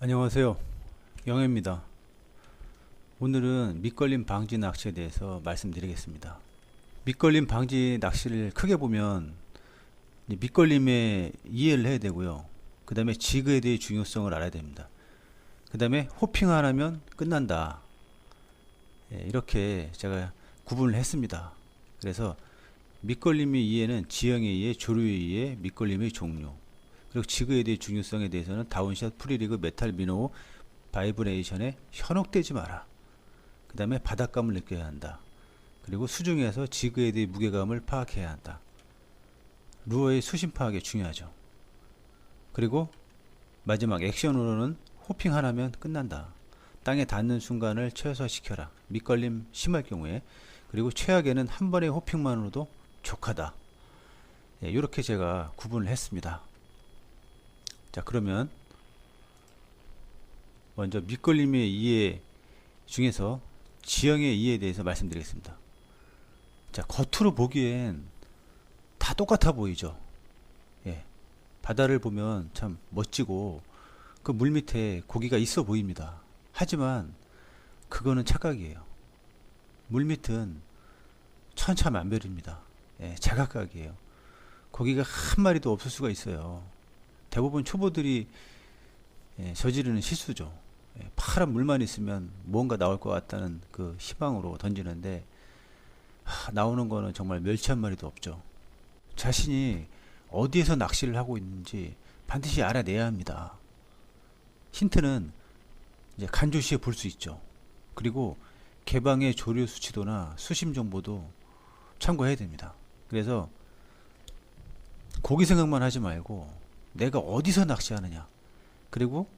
안녕하세요. 영혜입니다. 오늘은 밑걸림 방지 낚시에 대해서 말씀드리겠습니다. 밑걸림 방지 낚시를 크게 보면 이제 밑걸림에 이해를 해야 되고요. 그 다음에 지그에 대해 중요성을 알아야 됩니다. 그 다음에 호핑 하나면 끝난다. 이렇게 제가 구분을 했습니다. 그래서 밑걸림의 이해는 지형에 의해, 조류에 의해, 밑걸림의 종류, 그리고 지그에 대해 중요성에 대해서는 다운샷, 프리리그, 메탈, 미노, 바이브레이션에 현혹되지 마라. 그 다음에 바닥감을 느껴야 한다. 그리고 수중에서 지그에 대해 무게감을 파악해야 한다. 루어의 수심 파악이 중요하죠. 그리고 마지막 액션으로는 호핑 하나면 끝난다. 땅에 닿는 순간을 최소화시켜라. 밑걸림 심할 경우에. 그리고 최악에는 한 번의 호핑만으로도 족하다. 이렇게 제가 구분을 했습니다. 자, 그러면 먼저 밑걸림의 이해 중에서 지형의 이해에 대해서 말씀드리겠습니다. 자, 겉으로 보기엔 다 똑같아 보이죠. 예, 바다를 보면 참 멋지고 그 물 밑에 고기가 있어 보입니다. 하지만 그거는 착각이에요. 물 밑은 천차만별입니다. 예, 자각각이에요. 고기가 한 마리도 없을 수가 있어요. 대부분 초보들이 저지르는 실수죠. 파란 물만 있으면 뭔가 나올 것 같다는 그 희망으로 던지는데 나오는 거는 정말 멸치 한 마리도 없죠. 자신이 어디에서 낚시를 하고 있는지 반드시 알아내야 합니다. 힌트는 이제 간조시에 볼 수 있죠. 그리고 개방의 조류 수치도나 수심 정보도 참고해야 됩니다. 그래서 고기 생각만 하지 말고 내가 어디서 낚시하느냐, 그리고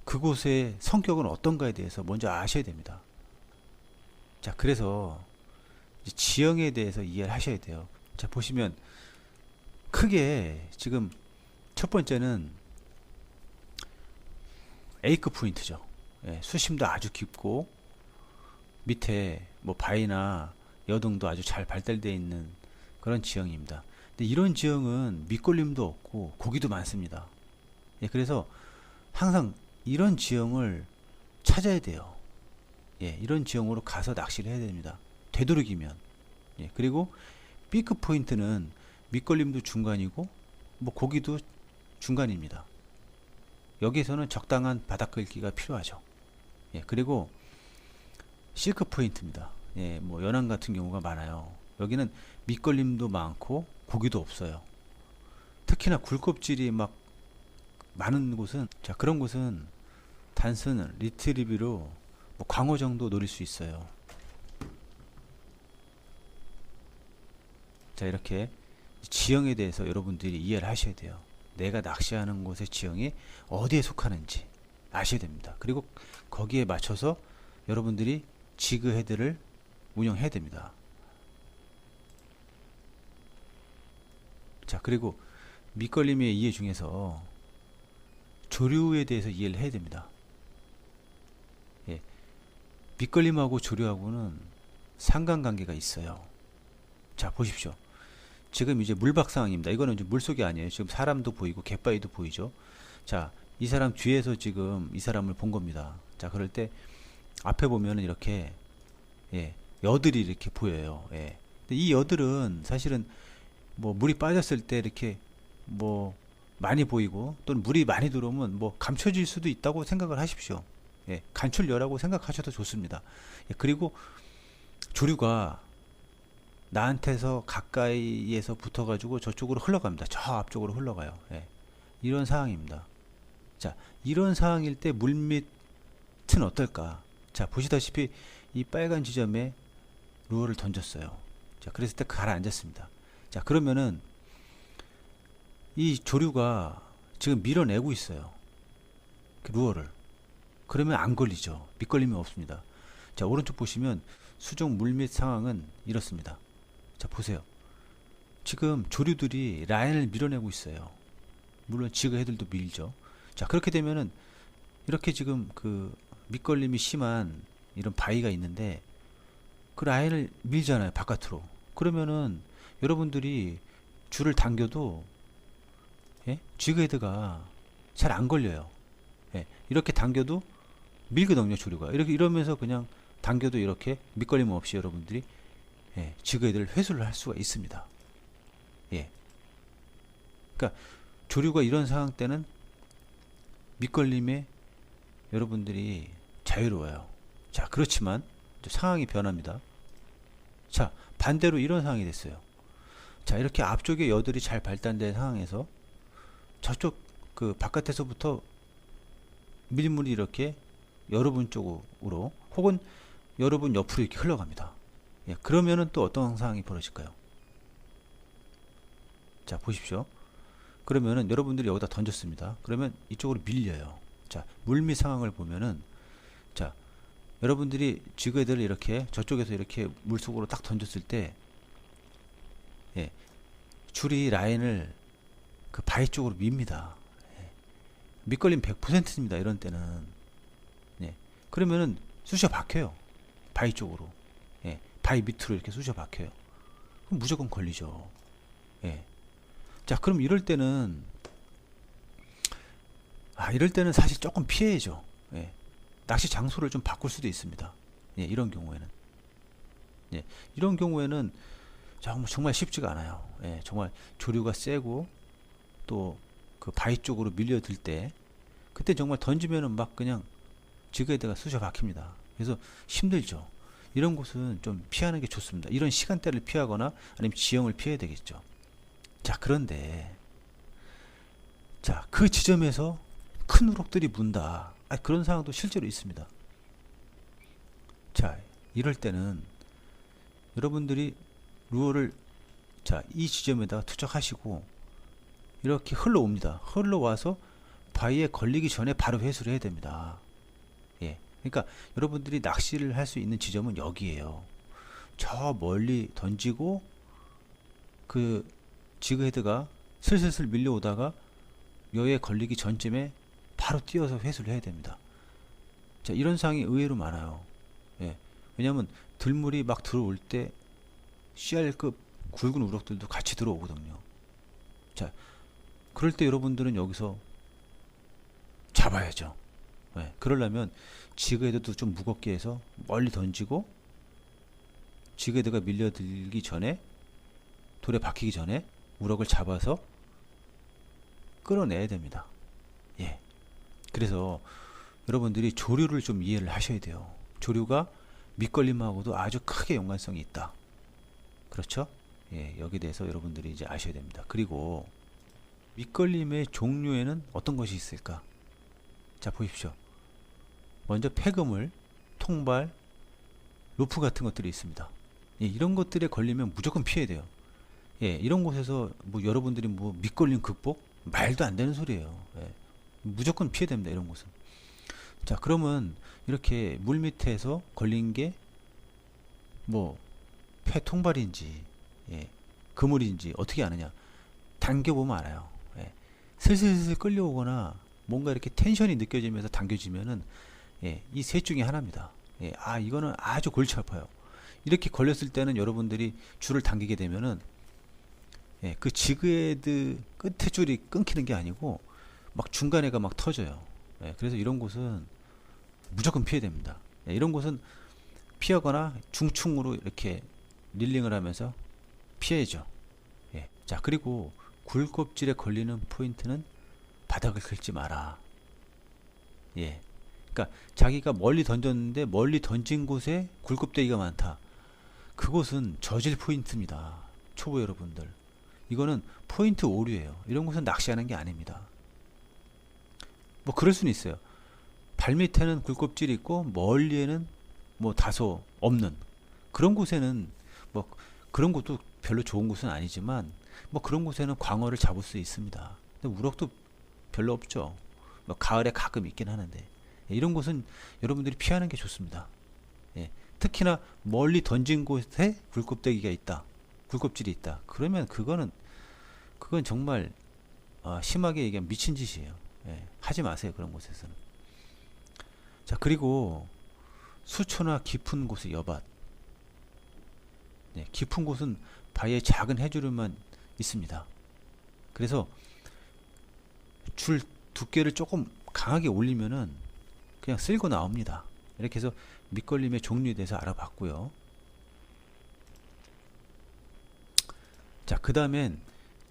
그곳의 성격은 어떤가에 대해서 먼저 아셔야 됩니다. 자, 그래서 지형에 대해서 이해를 하셔야 돼요. 자, 보시면 크게 지금 첫 번째는 에이크 포인트죠. 수심도 아주 깊고 밑에 뭐 바위나 여등도 아주 잘 발달되어 있는 그런 지형입니다. 근데 이런 지형은 밑걸림도 없고 고기도 많습니다. 그래서 항상 이런 지형을 찾아야 돼요. 이런 지형으로 가서 낚시를 해야 됩니다. 되도록이면. 그리고 피크 포인트는 밑걸림도 중간이고 뭐 고기도 중간입니다. 여기서는 적당한 바닥 긁기가 필요하죠. 그리고 실크 포인트입니다. 뭐 연안 같은 경우가 많아요. 여기는 밑걸림도 많고 고기도 없어요. 특히나 굴껍질이 막 많은 곳은, 자, 그런 곳은 단순 리트리비로 뭐 광어 정도 노릴 수 있어요. 자, 이렇게 지형에 대해서 여러분들이 이해를 하셔야 돼요. 내가 낚시하는 곳의 지형이 어디에 속하는지 아셔야 됩니다. 그리고 거기에 맞춰서 여러분들이 지그 헤드를 운영해야 됩니다. 자, 그리고 밑걸림의 이해 중에서 조류에 대해서 이해를 해야 됩니다. 밑걸림하고 조류하고는 상관관계가 있어요. 자, 보십시오. 지금 이제 물박 상황입니다. 이거는 이제 물속이 아니에요. 지금 사람도 보이고 갯바위도 보이죠. 자, 이 사람 뒤에서 지금 이 사람을 본 겁니다. 자, 그럴 때 앞에 보면은 이렇게 여들이 이렇게 보여요. 근데 이 여들은 사실은 뭐 물이 빠졌을 때 이렇게 뭐 많이 보이고 또는 물이 많이 들어오면 뭐 감춰질 수도 있다고 생각을 하십시오. 간출려라고 생각하셔도 좋습니다. 그리고 조류가 나한테서 가까이에서 붙어가지고 저쪽으로 흘러갑니다. 저 앞쪽으로 흘러가요. 이런 상황입니다. 자, 이런 상황일 때 물밑은 어떨까? 자, 보시다시피 이 빨간 지점에 루어를 던졌어요. 자, 그랬을 때 가라앉았습니다. 자, 그러면은 이 조류가 지금 밀어내고 있어요. 그 루어를. 그러면 안 걸리죠. 밑걸림이 없습니다. 자, 오른쪽 보시면 수중 물밑 상황은 이렇습니다. 자, 보세요. 지금 조류들이 라인을 밀어내고 있어요. 물론 지그 헤들도 밀죠. 자, 그렇게 되면은 이렇게 지금 그 밑걸림이 심한 이런 바위가 있는데 그 라인을 밀잖아요. 바깥으로. 그러면은 여러분들이 줄을 당겨도 지그 헤드가 잘 안 걸려요. 예, 이렇게 당겨도 밀거든요, 조류가. 이렇게 이러면서 그냥 당겨도 이렇게 밑걸림 없이 여러분들이 예, 지그헤드를 회수를 할 수가 있습니다. 예. 그러니까 조류가 이런 상황 때는 밑걸림에 여러분들이 자유로워요. 자, 그렇지만 상황이 변합니다. 자, 반대로 이런 상황이 됐어요. 자, 이렇게 앞쪽에 여들이 잘 발단된 상황에서 저쪽 그 바깥에서부터 밀물이 이렇게 여러분 쪽으로 혹은 여러분 옆으로 이렇게 흘러갑니다. 예, 그러면은 또 어떤 상황이 벌어질까요? 자, 보십시오. 그러면은 여러분들이 여기다 던졌습니다. 그러면 이쪽으로 밀려요. 자, 물밑 상황을 보면은 자, 여러분들이 지그헤드를 이렇게 저쪽에서 이렇게 물속으로 딱 던졌을 때 예, 줄이 라인을 그 바위 쪽으로 밉니다. 예, 밑걸림 100%입니다. 이런 때는. 예, 그러면은 쑤셔 박혀요. 바위 쪽으로. 예, 바위 밑으로 이렇게 쑤셔 박혀요. 그럼 무조건 걸리죠. 예. 자, 그럼 이럴 때는 사실 조금 피해야죠. 예. 낚시 장소를 좀 바꿀 수도 있습니다. 예, 이런 경우에는. 예, 이런 경우에는 정말 쉽지가 않아요. 예, 정말 조류가 세고 또 그 바위 쪽으로 밀려들 때 그때 정말 던지면은 막 그냥 지그헤드가 쑤셔 박힙니다. 그래서 힘들죠. 이런 곳은 좀 피하는 게 좋습니다. 이런 시간대를 피하거나 아니면 지형을 피해야 되겠죠. 자, 그런데 자, 그 지점에서 큰 우럭들이 문다. 그런 상황도 실제로 있습니다. 자, 이럴 때는 여러분들이 루어를 자, 이 지점에다가 투척하시고 이렇게 흘러옵니다. 흘러와서 바위에 걸리기 전에 바로 회수를 해야 됩니다. 예. 그러니까 여러분들이 낚시를 할 수 있는 지점은 여기에요. 저 멀리 던지고 그 지그헤드가 슬슬슬 밀려오다가 여기에 걸리기 전쯤에 바로 뛰어서 회수를 해야 됩니다. 자, 이런 상황이 의외로 많아요. 예. 왜냐면 들물이 막 들어올 때 CR급 굵은 우럭들도 같이 들어오거든요. 자, 그럴 때 여러분들은 여기서 잡아야죠. 예. 그러려면 지그헤드도 좀 무겁게 해서 멀리 던지고 지그헤드가 밀려들기 전에 돌에 박히기 전에 우럭을 잡아서 끌어내야 됩니다. 예. 그래서 여러분들이 조류를 좀 이해를 하셔야 돼요. 조류가 밑걸림하고도 아주 크게 연관성이 있다. 그렇죠? 예, 여기에 대해서 여러분들이 이제 아셔야 됩니다. 그리고 밑걸림의 종류에는 어떤 것이 있을까? 자, 보십시오. 먼저 폐그물, 통발, 로프 같은 것들이 있습니다. 예, 이런 것들에 걸리면 무조건 피해야 돼요. 예, 이런 곳에서 뭐 여러분들이 뭐 밑걸림 극복? 말도 안 되는 소리예요. 예, 무조건 피해야 됩니다. 이런 곳은. 자, 그러면 이렇게 물 밑에서 걸린 게 뭐 폐통발인지 예, 그물인지 어떻게 아느냐? 당겨보면 알아요. 예, 슬슬슬 끌려오거나 뭔가 이렇게 텐션이 느껴지면서 당겨지면은 예, 이 셋 중에 하나입니다. 예, 이거는 아주 골치 아파요. 이렇게 걸렸을 때는 여러분들이 줄을 당기게 되면은 예, 그 지그헤드 끝에 줄이 끊기는 게 아니고 막 중간에가 막 터져요. 예, 그래서 이런 곳은 무조건 피해야 됩니다. 예, 이런 곳은 피하거나 중충으로 이렇게 릴링을 하면서 피해야죠. 예, 자, 그리고 굴껍질에 걸리는 포인트는 바닥을 긁지 마라. 예, 그러니까 자기가 멀리 던졌는데 멀리 던진 곳에 굴껍데기가 많다. 그곳은 저질 포인트입니다. 초보 여러분들. 이거는 포인트 오류예요. 이런 곳은 낚시하는 게 아닙니다. 뭐 그럴 수는 있어요. 발 밑에는 굴껍질이 있고 멀리에는 뭐 다소 없는 그런 곳에는 뭐 그런 곳도 별로 좋은 곳은 아니지만 뭐 그런 곳에는 광어를 잡을 수 있습니다. 근데 우럭도 별로 없죠. 뭐 가을에 가끔 있긴 하는데 이런 곳은 여러분들이 피하는 게 좋습니다. 예, 특히나 멀리 던진 곳에 굴껍데기가 있다. 굴껍질이 있다. 그러면 그건 정말 심하게 얘기하면 미친 짓이에요. 예, 하지 마세요. 그런 곳에서는. 자, 그리고 수초나 깊은 곳의 여밭. 예, 깊은 곳은 바위에 작은 해조류만 있습니다. 그래서 줄 두께를 조금 강하게 올리면은 그냥 쓸고 나옵니다. 이렇게 해서 밑걸림의 종류에 대해서 알아봤고요. 자, 그 다음엔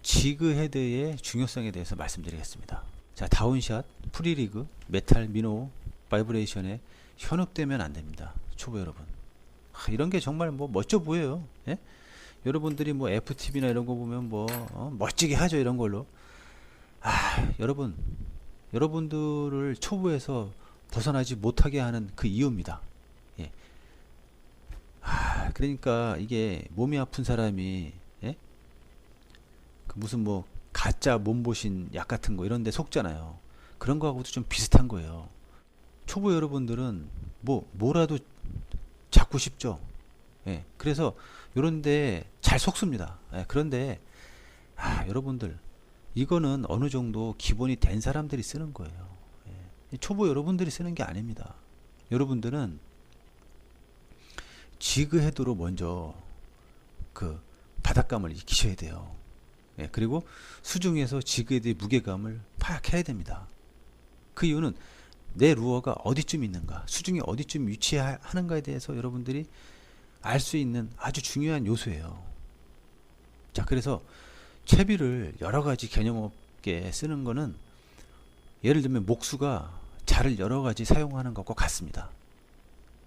지그 헤드의 중요성에 대해서 말씀드리겠습니다. 자, 다운샷, 프리리그, 메탈, 미노, 바이브레이션에 현혹되면 안 됩니다. 초보 여러분. 이런 게 정말 뭐 멋져 보여요. 예? 여러분들이 뭐 FTV나 이런 거 보면 뭐 멋지게 하죠, 이런 걸로. 여러분들을 초보에서 벗어나지 못하게 하는 그 이유입니다. 예. 그러니까 이게 몸이 아픈 사람이, 예? 그 무슨 뭐 가짜 몸보신 약 같은 거 이런 데 속잖아요. 그런 거하고도 좀 비슷한 거예요. 초보 여러분들은 뭐라도 잡고 싶죠. 예. 그래서 요런데 잘 속습니다. 예. 그런데 여러분들, 이거는 어느 정도 기본이 된 사람들이 쓰는 거예요. 예. 초보 여러분들이 쓰는 게 아닙니다. 여러분들은 지그 헤드로 먼저 그 바닥감을 익히셔야 돼요. 예. 그리고 수중에서 지그 헤드의 무게감을 파악해야 됩니다. 그 이유는 내 루어가 어디쯤 있는가, 수중이 어디쯤 위치하는가에 대해서 여러분들이 알 수 있는 아주 중요한 요소예요. 자, 그래서 채비를 여러 가지 개념 없게 쓰는 거는, 예를 들면 목수가 자를 여러 가지 사용하는 것과 같습니다.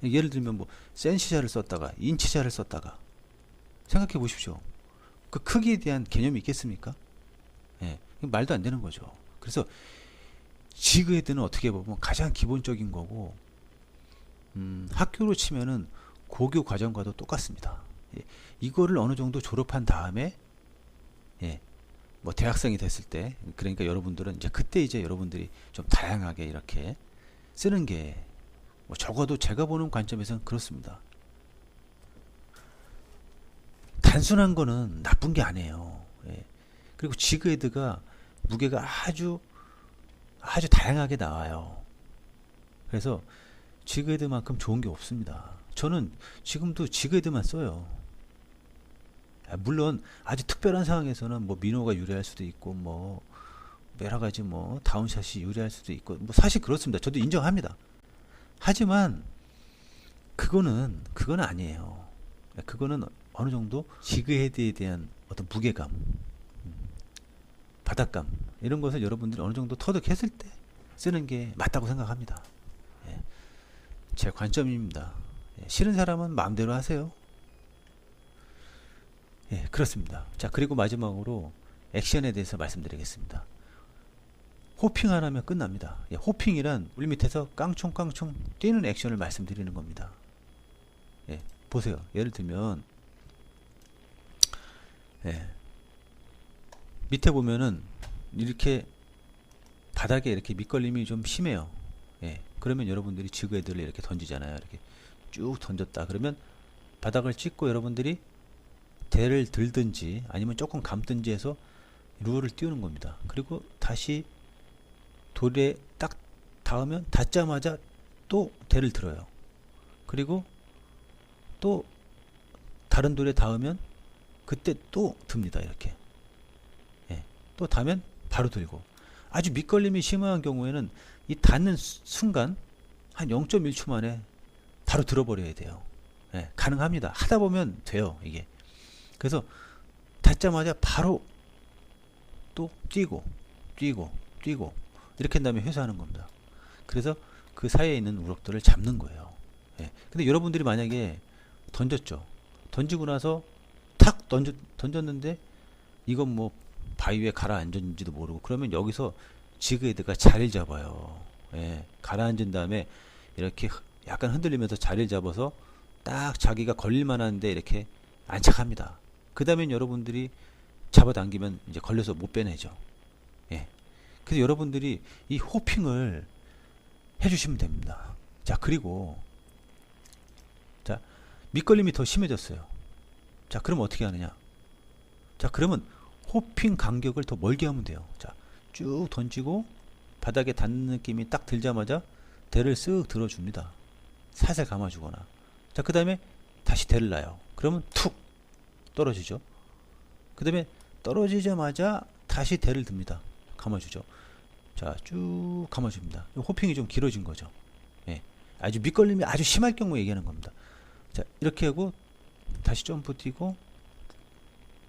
예를 들면 뭐 센시자를 썼다가 인치자를 썼다가, 생각해 보십시오. 그 크기에 대한 개념이 있겠습니까? 예, 말도 안 되는 거죠. 그래서 지그 헤드는 어떻게 보면 가장 기본적인 거고, 학교로 치면은 고교 과정과도 똑같습니다. 예, 이거를 어느 정도 졸업한 다음에, 예, 뭐 대학생이 됐을 때, 그러니까 여러분들은 이제 그때 이제 여러분들이 좀 다양하게 이렇게 쓰는 게, 뭐 적어도 제가 보는 관점에서는 그렇습니다. 단순한 거는 나쁜 게 아니에요. 예. 그리고 지그 헤드가 무게가 아주 다양하게 나와요. 그래서 지그 헤드만큼 좋은 게 없습니다. 저는 지금도 지그 헤드만 써요. 물론 아주 특별한 상황에서는 뭐 미노가 유리할 수도 있고, 뭐 여러 가지 뭐 다운샷이 유리할 수도 있고, 뭐 사실 그렇습니다. 저도 인정합니다. 하지만 그거는 아니에요. 그거는 어느 정도 지그 헤드에 대한 어떤 무게감, 바닥감, 이런 것을 여러분들이 어느 정도 터득했을 때 쓰는 게 맞다고 생각합니다. 예, 제 관점입니다. 예, 싫은 사람은 마음대로 하세요. 예, 그렇습니다. 자, 그리고 마지막으로 액션에 대해서 말씀드리겠습니다. 호핑 하나면 끝납니다. 예, 호핑이란 물 밑에서 깡총깡총 뛰는 액션을 말씀드리는 겁니다. 예, 보세요. 예를 들면, 예, 밑에 보면은 이렇게 바닥에 이렇게 밑걸림이 좀 심해요. 예, 그러면 여러분들이 지그 헤드를 이렇게 던지잖아요. 이렇게 쭉 던졌다 그러면 바닥을 찍고 여러분들이 대를 들든지 아니면 조금 감든지 해서 루어를 띄우는 겁니다. 그리고 다시 돌에 딱 닿으면, 닿자마자 또 대를 들어요. 그리고 또 다른 돌에 닿으면 그때 또 듭니다. 이렇게. 예, 또 닿으면 바로 들고. 아주 밑걸림이 심한 경우에는 이 닿는 순간 한 0.1초 만에 바로 들어버려야 돼요. 예, 가능합니다. 하다 보면 돼요, 이게. 그래서 닿자마자 바로 또 뛰고 이렇게 한 다음에 회수하는 겁니다. 그래서 그 사이에 있는 우럭들을 잡는 거예요. 예. 근데 여러분들이 만약에 던졌죠. 던지고 나서 탁 던졌는데 이건 뭐 바위 위에 가라앉았는지도 모르고, 그러면 여기서 지그 헤드가 자리를 잡아요. 예. 가라앉은 다음에 이렇게 약간 흔들리면서 자리를 잡아서 딱 자기가 걸릴만한데 이렇게 안착합니다. 그 다음엔 여러분들이 잡아당기면 이제 걸려서 못 빼내죠. 예. 그래서 여러분들이 이 호핑을 해주시면 됩니다. 자, 그리고 자, 밑걸림이 더 심해졌어요. 자, 그러면 어떻게 하느냐? 자, 그러면 호핑 간격을 더 멀게 하면 돼요. 자, 쭉 던지고 바닥에 닿는 느낌이 딱 들자마자 대를 쓱 들어줍니다. 살살 감아주거나. 자, 그 다음에 다시 대를 놔요. 그러면 툭 떨어지죠. 그 다음에 떨어지자마자 다시 대를 듭니다. 감아주죠. 자, 자, 쭉 감아줍니다. 호핑이 좀 길어진 거죠. 예. 아주 밑걸림이 아주 심할 경우 얘기하는 겁니다. 자, 이렇게 하고 다시 점프 뛰고,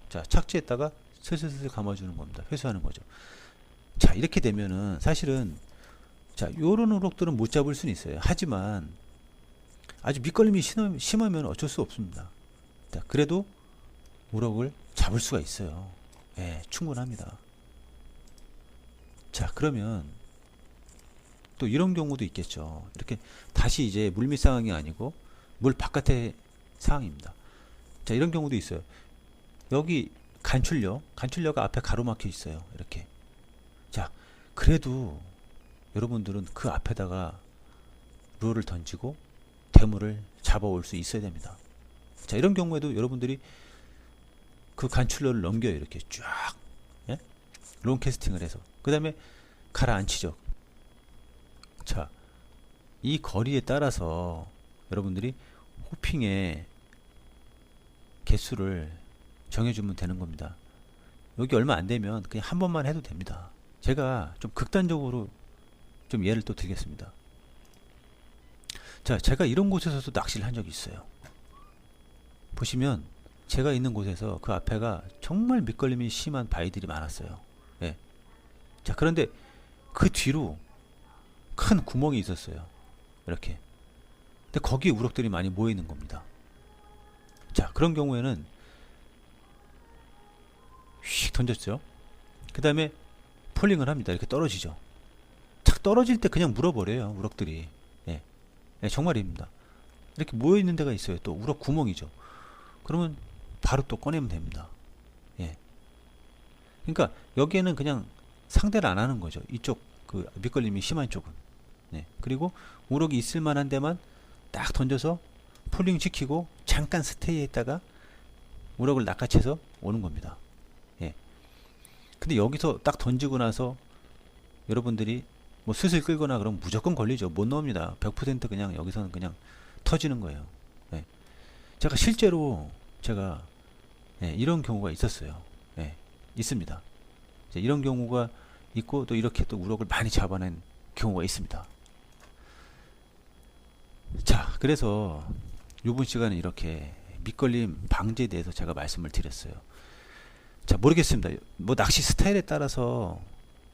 자, 착지했다가 슬슬슬 감아주는 겁니다. 회수하는 거죠. 자, 이렇게 되면은 사실은, 자, 요런 우럭들은 못 잡을 수는 있어요. 하지만 아주 밑걸림이 심하면 어쩔 수 없습니다. 자, 그래도 우럭을 잡을 수가 있어요. 예, 충분합니다. 자, 그러면 또 이런 경우도 있겠죠. 이렇게 다시 이제 물밑 상황이 아니고 물 바깥의 상황입니다. 자, 이런 경우도 있어요. 여기 간출려가 앞에 가로막혀 있어요. 이렇게. 자, 그래도 여러분들은 그 앞에다가 룰을 던지고 대물을 잡아올 수 있어야 됩니다. 자, 이런 경우에도 여러분들이 그 간출러를 넘겨요. 이렇게 쫙. 예? 롱 캐스팅을 해서. 그 다음에 가라앉히죠. 자, 이 거리에 따라서 여러분들이 호핑의 개수를 정해주면 되는 겁니다. 여기 얼마 안 되면 그냥 한 번만 해도 됩니다. 제가 좀 극단적으로 좀 예를 또 드리겠습니다. 자, 제가 이런 곳에서도 낚시를 한 적이 있어요. 보시면 제가 있는 곳에서 그 앞에가 정말 밑걸림이 심한 바위들이 많았어요. 예. 자, 그런데 그 뒤로 큰 구멍이 있었어요. 이렇게. 근데 거기에 우럭들이 많이 모여 있는 겁니다. 자, 그런 경우에는 휙 던졌죠. 그 다음에 폴링을 합니다. 이렇게 떨어지죠. 착 떨어질 때 그냥 물어버려요. 우럭들이. 예. 예, 정말입니다. 이렇게 모여 있는 데가 있어요. 또 우럭 구멍이죠. 그러면 바로 또 꺼내면 됩니다. 예. 그러니까 여기에는 그냥 상대를 안 하는 거죠. 이쪽 그 밑걸림이 심한 쪽은. 예. 그리고 우럭이 있을 만한 데만 딱 던져서 폴링 시키고 잠깐 스테이했다가 우럭을 낚아채서 오는 겁니다. 예. 근데 여기서 딱 던지고 나서 여러분들이 뭐 슬슬 끌거나 그러면 무조건 걸리죠. 못 넣습니다. 100% 그냥 여기서는 그냥 터지는 거예요. 예. 제가 실제로 예, 이런 경우가 있었어요. 예, 있습니다. 이런 경우가 있고 또 이렇게 또 우럭을 많이 잡아낸 경우가 있습니다. 자, 그래서 이번 시간에 이렇게 밑걸림 방지에 대해서 제가 말씀을 드렸어요. 자, 모르겠습니다. 뭐 낚시 스타일에 따라서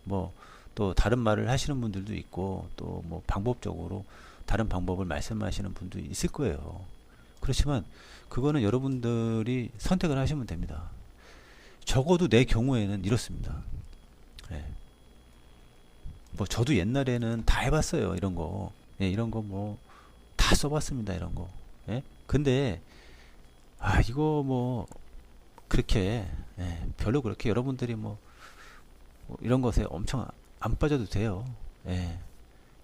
뭐 또 다른 말을 하시는 분들도 있고 또 뭐 방법적으로 다른 방법을 말씀하시는 분도 있을 거예요. 그렇지만 그거는 여러분들이 선택을 하시면 됩니다. 적어도 내 경우에는 이렇습니다. 예. 뭐 저도 옛날에는 다 해봤어요. 이런 거. 예, 이런 거 뭐 다 써봤습니다. 이런 거. 예? 근데 이거 뭐 그렇게 별로 그렇게 여러분들이 뭐 이런 것에 엄청 안 빠져도 돼요. 예.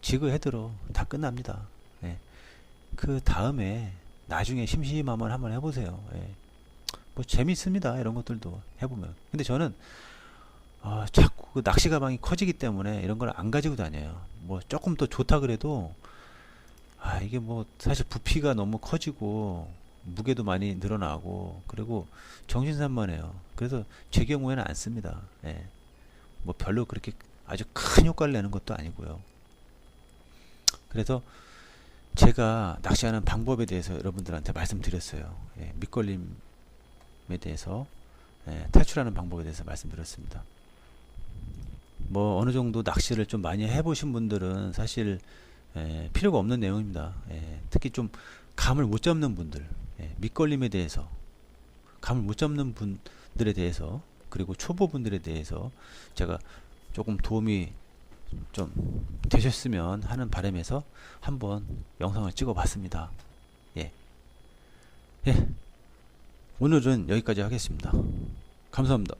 지그헤드로 다 끝납니다. 예. 그 다음에 나중에 심심하면 한번 해보세요. 예. 뭐 재밌습니다. 이런 것들도 해보면. 근데 저는 자꾸 그 낚시 가방이 커지기 때문에 이런 걸 안 가지고 다녀요. 뭐 조금 더 좋다 그래도 이게 뭐 사실 부피가 너무 커지고 무게도 많이 늘어나고 그리고 정신산만해요. 그래서 제 경우에는 안 씁니다. 예. 뭐 별로 그렇게 아주 큰 효과를 내는 것도 아니고요. 그래서 제가 낚시하는 방법에 대해서 여러분들한테 말씀드렸어요. 예, 밑걸림에 대해서 탈출하는 방법에 대해서 말씀드렸습니다. 뭐 어느 정도 낚시를 좀 많이 해보신 분들은 사실 필요가 없는 내용입니다. 특히 좀 감을 못 잡는 분들, 밑걸림에 대해서 감을 못 잡는 분들에 대해서 그리고 초보분들에 대해서 제가 조금 도움이 좀 되셨으면 하는 바람에서 한번 영상을 찍어 봤습니다. 예. 오늘은 여기까지 하겠습니다. 감사합니다.